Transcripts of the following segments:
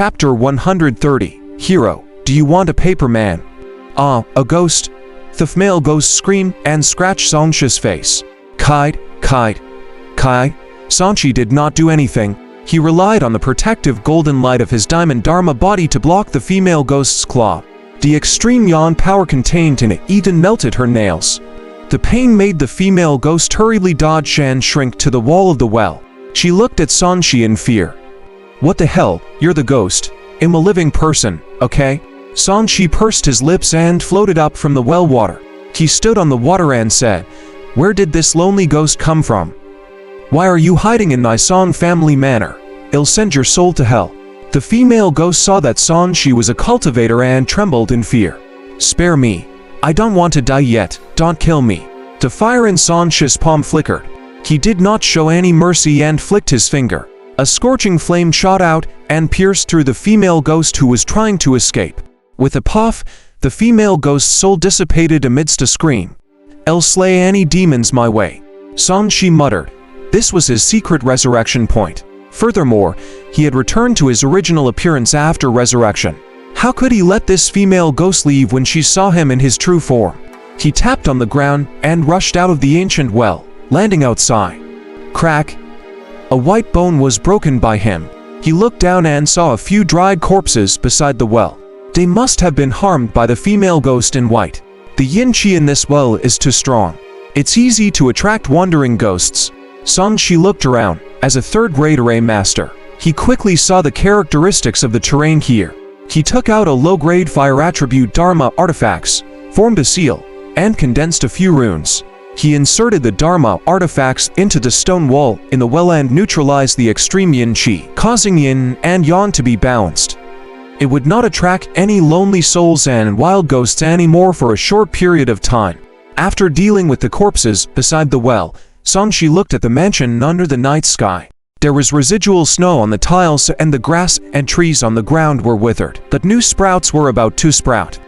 Chapter 130, Hero, do you want a paper man? Ah, a ghost? The female ghost screamed and scratched Songchi's face. Kai. Songchi did not do anything. He relied on the protective golden light of his diamond Dharma body to block the female ghost's claw. The extreme yawn power contained in it even melted her nails. The pain made the female ghost hurriedly dodge and shrink to the wall of the well. She looked at Songchi in fear. What the hell, you're the ghost. I'm a living person, okay? Songchi pursed his lips and floated up from the well water. He stood on the water and said, "Where did this lonely ghost come from? Why are you hiding in thy Song family manor? I'll send your soul to hell." The female ghost saw that Songchi was a cultivator and trembled in fear. "Spare me. I don't want to die yet, don't kill me." The fire in Songchi's palm flickered. He did not show any mercy and flicked his finger. A scorching flame shot out and pierced through the female ghost who was trying to escape. With a puff, the female ghost's soul dissipated amidst a scream. "I'll slay any demons my way," Songchi muttered. This was his secret resurrection point. Furthermore, he had returned to his original appearance after resurrection. How could he let this female ghost leave when she saw him in his true form? He tapped on the ground and rushed out of the ancient well, landing outside. Crack! A white bone was broken by him. He looked down and saw a few dried corpses beside the well. They must have been harmed by the female ghost in white. The yin qi in this well is too strong. It's easy to attract wandering ghosts. Songchi looked around. As a third-grade array master, he quickly saw the characteristics of the terrain here. He took out a low-grade fire attribute Dharma artifacts, formed a seal, and condensed a few runes. He inserted the Dharma artifacts into the stone wall in the well and neutralized the extreme yin qi, causing yin and yang to be balanced. It would not attract any lonely souls and wild ghosts anymore for a short period of time. After dealing with the corpses beside the well, Songchi looked at the mansion under the night sky. There was residual snow on the tiles and the grass and trees on the ground were withered, but new sprouts were about to sprout.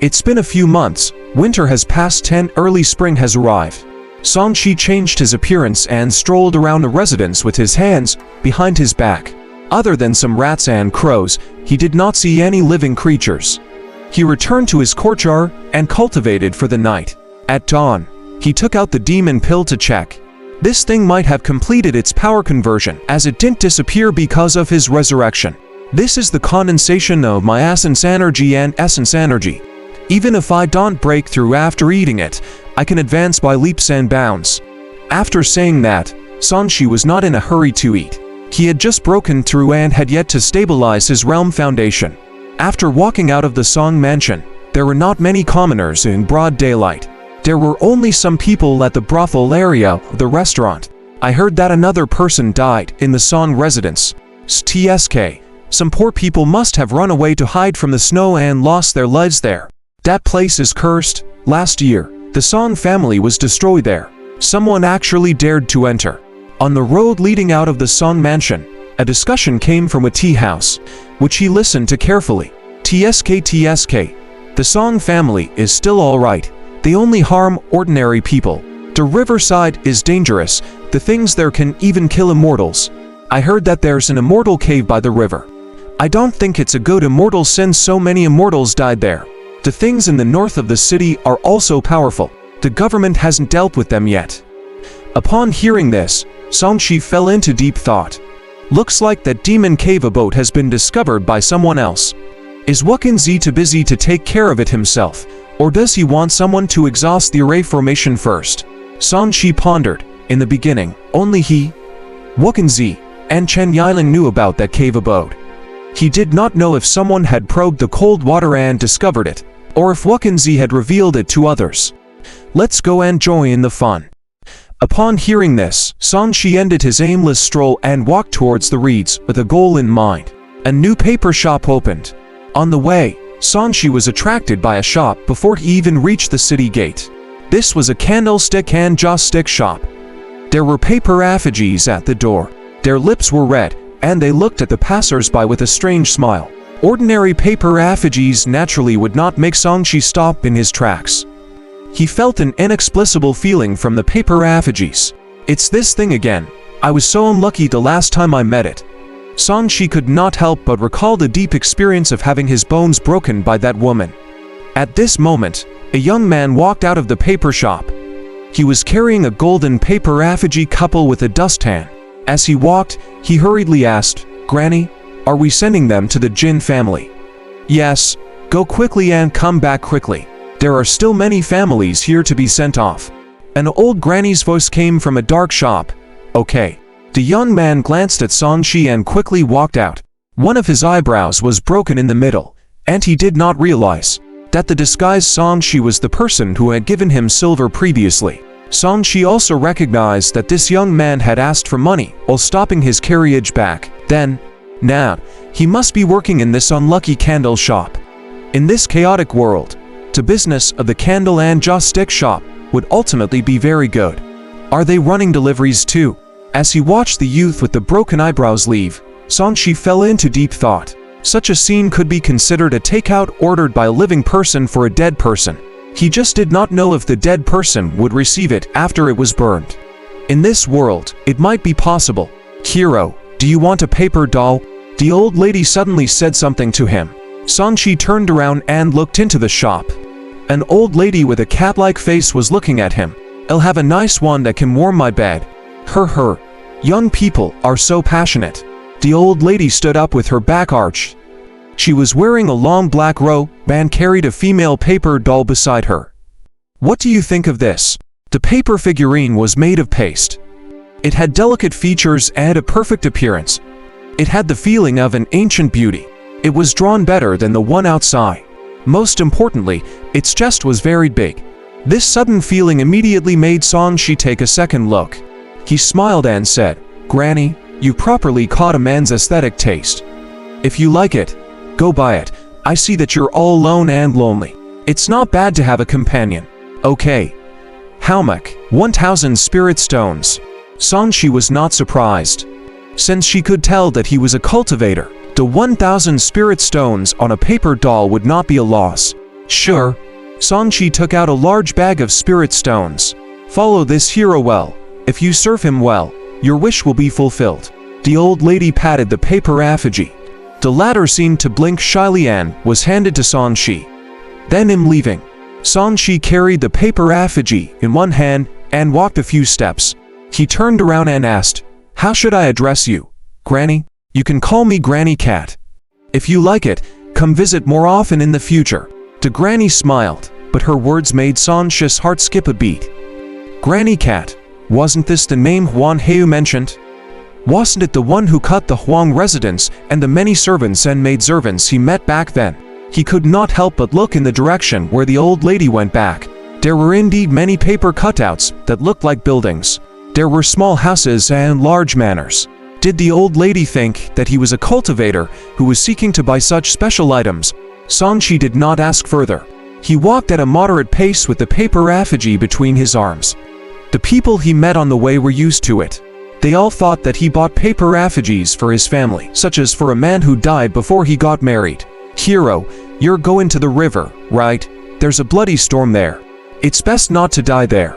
It's been a few months, winter has passed and early spring has arrived. Songchi changed his appearance and strolled around the residence with his hands behind his back. Other than some rats and crows, he did not see any living creatures. He returned to his courtyard and cultivated for the night. At dawn, he took out the demon pill to check. This thing might have completed its power conversion, as it didn't disappear because of his resurrection. This is the condensation of my essence energy and essence energy. Even if I don't break through after eating it, I can advance by leaps and bounds. After saying that, Songchi was not in a hurry to eat. He had just broken through and had yet to stabilize his realm foundation. After walking out of the Song mansion, there were not many commoners in broad daylight. There were only some people at the brothel area of the restaurant. I heard that another person died in the Song residence. TSK. Some poor people must have run away to hide from the snow and lost their lives there. That place is cursed. Last year, the Song family was destroyed there. Someone actually dared to enter. On the road leading out of the Song mansion, a discussion came from a tea house, which he listened to carefully. TSK. The Song family is still alright. They only harm ordinary people. The riverside is dangerous. The things there can even kill immortals. I heard that there's an immortal cave by the river. I don't think it's a good immortal since so many immortals died there. The things in the north of the city are also powerful. The government hasn't dealt with them yet. Upon hearing this, Songchi fell into deep thought. Looks like that demon cave abode has been discovered by someone else. Is Wuxia too busy to take care of it himself? Or does he want someone to exhaust the array formation first? Songchi pondered. In the beginning, only he, Wuxia, and Chen Yiling knew about that cave abode. He did not know if someone had probed the cold water and discovered it, or if Wuxia had revealed it to others. Let's go and join the fun. Upon hearing this, Songchi ended his aimless stroll and walked towards the reeds with a goal in mind. A new paper shop opened. On the way, Songchi was attracted by a shop before he even reached the city gate. This was a candlestick and joss-stick shop. There were paper effigies at the door. Their lips were red, and they looked at the passers-by with a strange smile. Ordinary paper effigies naturally would not make Songchi stop in his tracks. He felt an inexplicable feeling from the paper effigies. It's this thing again. I was so unlucky the last time I met it. Song-shi could not help but recall the deep experience of having his bones broken by that woman. At this moment, a young man walked out of the paper shop. He was carrying a golden paper effigy couple with a dustpan. As he walked, he hurriedly asked, "Granny, are we sending them to the Jin family?" "Yes, go quickly and come back quickly. There are still many families here to be sent off." An old granny's voice came from a dark shop. "Okay." The young man glanced at Song-shi and quickly walked out. One of his eyebrows was broken in the middle, and he did not realize that the disguised Song-shi was the person who had given him silver previously. Song-shi also recognized that this young man had asked for money while stopping his carriage back. Now, he must be working in this unlucky candle shop. In this chaotic world, the business of the candle and joss-stick shop would ultimately be very good. Are they running deliveries too? As he watched the youth with the broken eyebrows leave, Song-shi fell into deep thought. Such a scene could be considered a takeout ordered by a living person for a dead person. He just did not know if the dead person would receive it after it was burned. In this world, it might be possible. "Hero, do you want a paper doll?" The old lady suddenly said something to him. Song-shi turned around and looked into the shop. An old lady with a cat-like face was looking at him. "I'll have a nice one that can warm my bed." Her. Young people are so passionate. The old lady stood up with her back arched. She was wearing a long black robe and carried a female paper doll beside her. "What do you think of this?" The paper figurine was made of paste. It had delicate features and a perfect appearance. It had the feeling of an ancient beauty. It was drawn better than the one outside. Most importantly, its chest was very big. This sudden feeling immediately made Song-shi take a second look. He smiled and said, "Granny, you properly caught a man's aesthetic taste. If you like it, go buy it. I see that you're all alone and lonely. It's not bad to have a companion." "Okay. How much?" 1,000 spirit stones. Song-shi was not surprised, since she could tell that he was a cultivator. The 1,000 spirit stones on a paper doll would not be a loss. Sure. Song-shi took out a large bag of spirit stones. "Follow this hero well. If you serve him well, your wish will be fulfilled." The old lady patted the paper effigy. The latter seemed to blink shyly and was handed to Song-shi. Then him leaving. Song-shi carried the paper effigy in one hand and walked a few steps. He turned around and asked, "How should I address you?" "Granny. You can call me Granny Cat. If you like it, come visit more often in the future." The granny smiled, but her words made Song-shi's heart skip a beat. Granny Cat. Wasn't this the name Huang Heu mentioned? Wasn't it the one who cut the Huang residence and the many servants and maidservants he met back then? He could not help but look in the direction where the old lady went back. There were indeed many paper cutouts that looked like buildings. There were small houses and large manors. Did the old lady think that he was a cultivator who was seeking to buy such special items? Song-shi did not ask further. He walked at a moderate pace with the paper effigy between his arms. The people he met on the way were used to it. They all thought that he bought paper effigies for his family, such as for a man who died before he got married. "Hero, you're going to the river, right? There's a bloody storm there. It's best not to die there."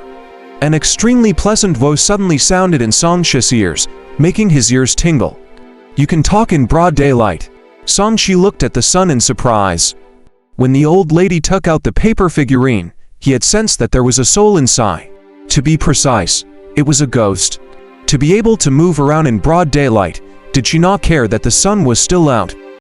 An extremely pleasant voice suddenly sounded in Song-shi's ears, making his ears tingle. "You can talk in broad daylight." Song-shi looked at the sun in surprise. When the old lady took out the paper figurine, he had sensed that there was a soul inside. To be precise, it was a ghost. To be able to move around in broad daylight, did she not care that the sun was still out?